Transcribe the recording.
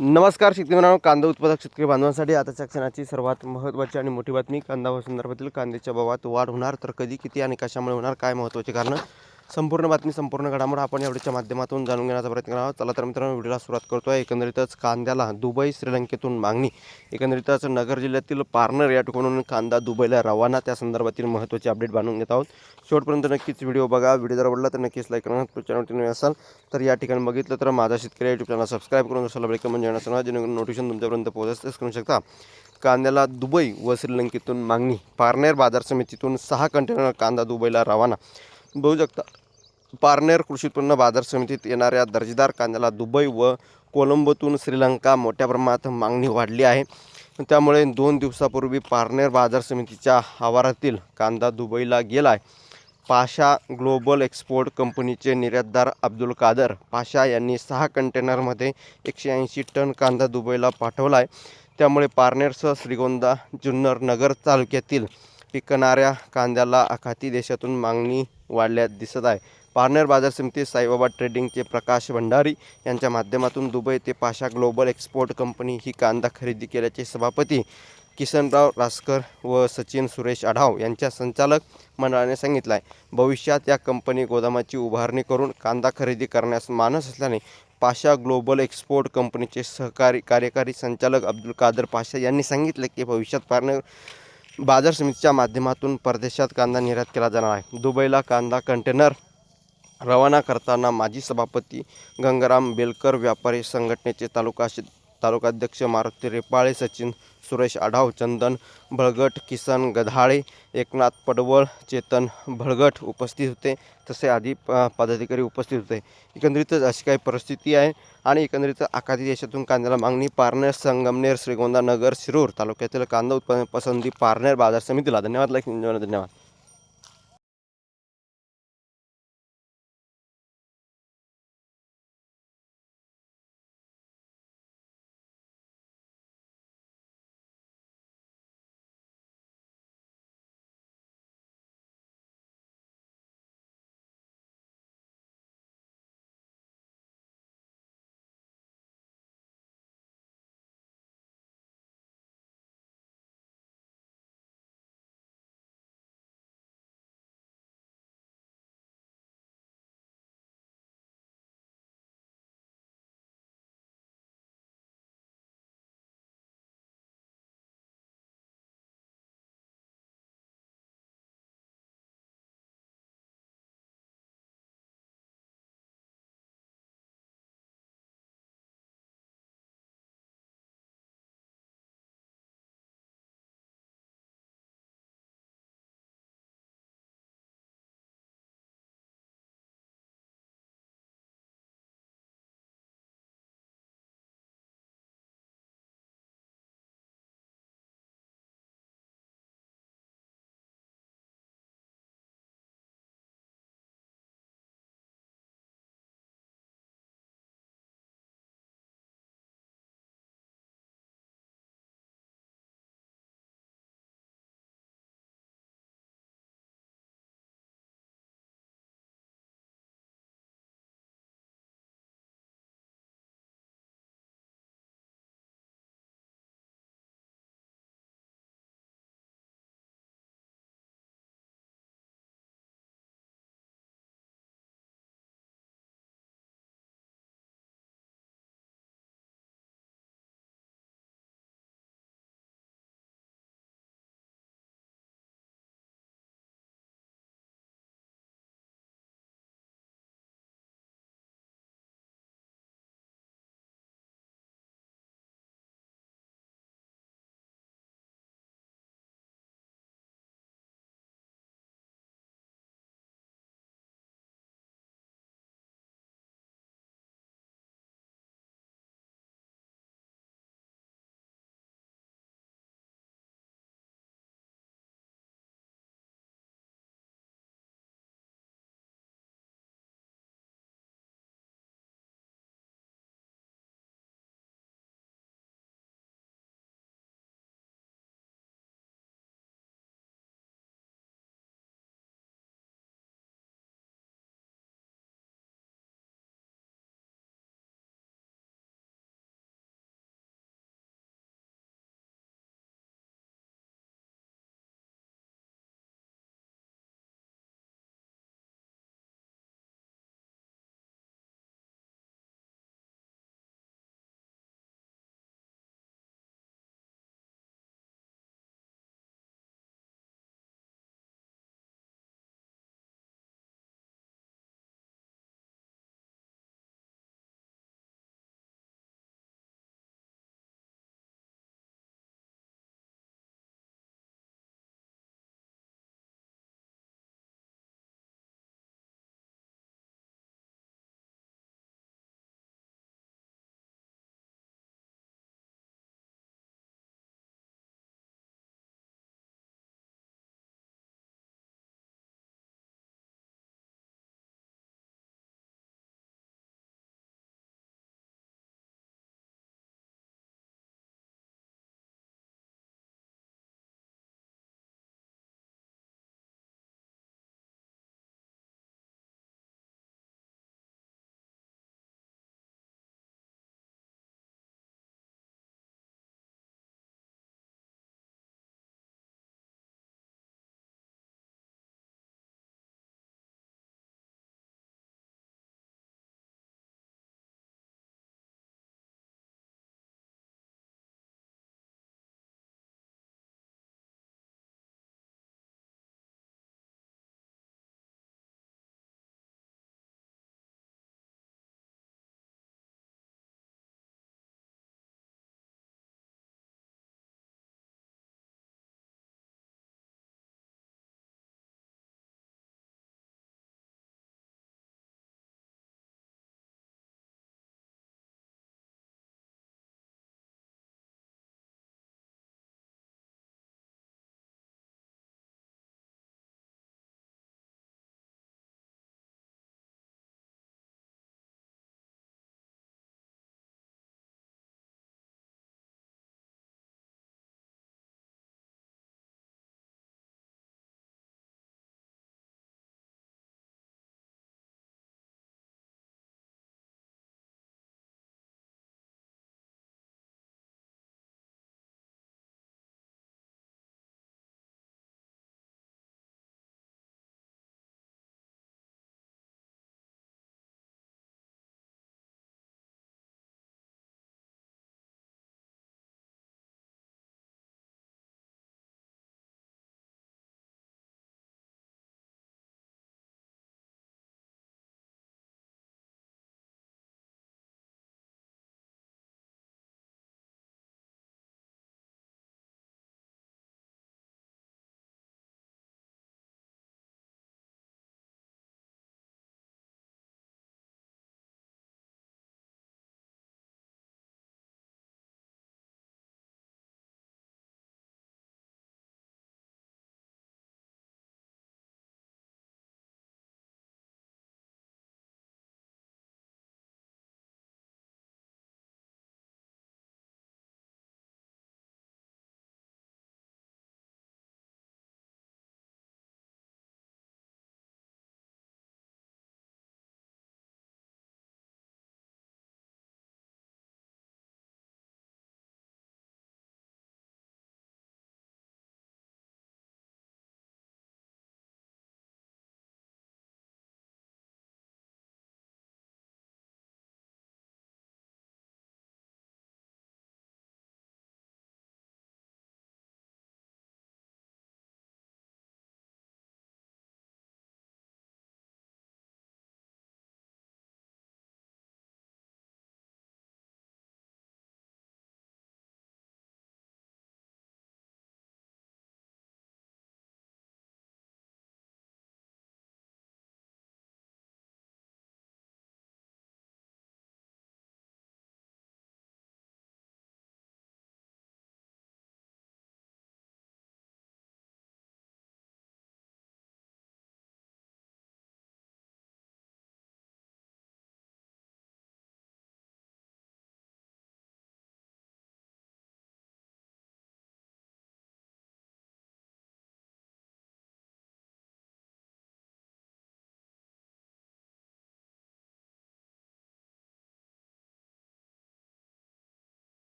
नमस्कार शेतकरी मित्रांनो, कांदा उत्पादक शेतकरी बांधवांसाठी आताच्या क्षणाची सर्वात महत्त्वाची आणि मोठी बातमी. कांदा संदर्भातील कांद्याच्या भावात वाढ होणार तर कधी, किती आणि कशामुळे होणार, काय महत्त्वाचे कारण, संपूर्ण बातमी, संपूर्ण घडामोड आपण या व्हिडिओच्या माध्यमातून जाणून घेण्याचा प्रयत्न करावा. चला तर मित्रांनो, व्हिडिओला सुरुवात करतो आहे. एकंदरीतच कांद्याला दुबई श्रीलंकेतून मागणी. एकंदरीतच नगर जिल्ह्यातील पारनेर या ठिकाणून कांदा दुबईला रवाना, त्या संदर्भातील महत्त्वाचे अपडेट जाणून घेत आहोत. शेवटपर्यंत नक्कीच व्हिडिओ बघा. व्हिडिओ जर आवडला तर नक्कीच लाईक करा. चॅनलवरती नवीन असाल तर या ठिकाणी बघितलं तर माझा शेतकरी यूट्यूब चॅनल सबस्क्राईब करून असाल कमेंट जेणेकरून जेणेकरून नोटिफिकेशन तुमच्यापर्यंत पोहोचतेच करू शकता. कांद्याला दुबई व श्रीलंकेतून मागणी. पारनेर बाजार समितीतून 6 कंटेनर कांदा दुबईला रवाना. बघू शकता, पारनेर कृषी उत्पन्न बाजार समितीत येणाऱ्या दर्जेदार कांद्याला दुबई व कोलंबोतून श्रीलंका मोठ्या प्रमाणात मागणी वाढली आहे. त्यामुळे 2 दिवसापूर्वी पारनेर बाजार समितीच्या आवारातील कांदा दुबईला गेला आहे. पाशा ग्लोबल एक्सपोर्ट कंपनीचे निर्यातदार अब्दुल कादर पाशा यांनी 6 कंटेनरमध्ये 180 टन कांदा दुबईला पाठवला आहे. त्यामुळे पारनेरसह श्रीगोंदा, जुन्नर, नगर तालुक्यातील पिकणाऱ्या कांद्याला आखाती देशातून मागणी वाढल्यास दिसत आहे. पारनेर बाजार समिती साईबाबा ट्रेडिंगचे प्रकाश भंडारी यांच्या माध्यमातून दुबई ते पाशा ग्लोबल एक्सपोर्ट कंपनी ही कांदा खरेदी केल्याचे सभापती किसनराव रासकर व सचिन सुरेश आढाव यांच्या संचालक मंडळाने सांगितलं आहे. भविष्यात या कंपनी गोदामाची उभारणी करून कांदा खरेदी करण्यास मानस असल्याने पाशा ग्लोबल एक्सपोर्ट कंपनीचे कार्यकारी संचालक अब्दुल कादर पाशा यांनी सांगितले की भविष्यात पारनेर बाजार समितीच्या माध्यमातून परदेशात कांदा निर्यात केला जाणार आहे. दुबईला कांदा कंटेनर रवाना करताना माजी सभापती गंगाराम बेलकर, व्यापारी संघटनेचे तालुकाध्यक्ष मारुती रेपाळे, सचिन सुरेश आढाव, चंदन भळगट, किसन गधाळे, एकनाथ पडवळ, चेतन भळगट उपस्थित होते. तसे आधी पदाधिकारी उपस्थित होते. एकंदरीतच अशी काही परिस्थिती आहे आणि एकंदरीत आखाती देशातून कांद्याला मागणी. पारनेर, संगमनेर, श्रीगोंदा, नगर, शिरूर तालुक्यातील कांदा उत्पादन पसंती पारनेर बाजार समितीला. धन्यवाद. धन्यवाद.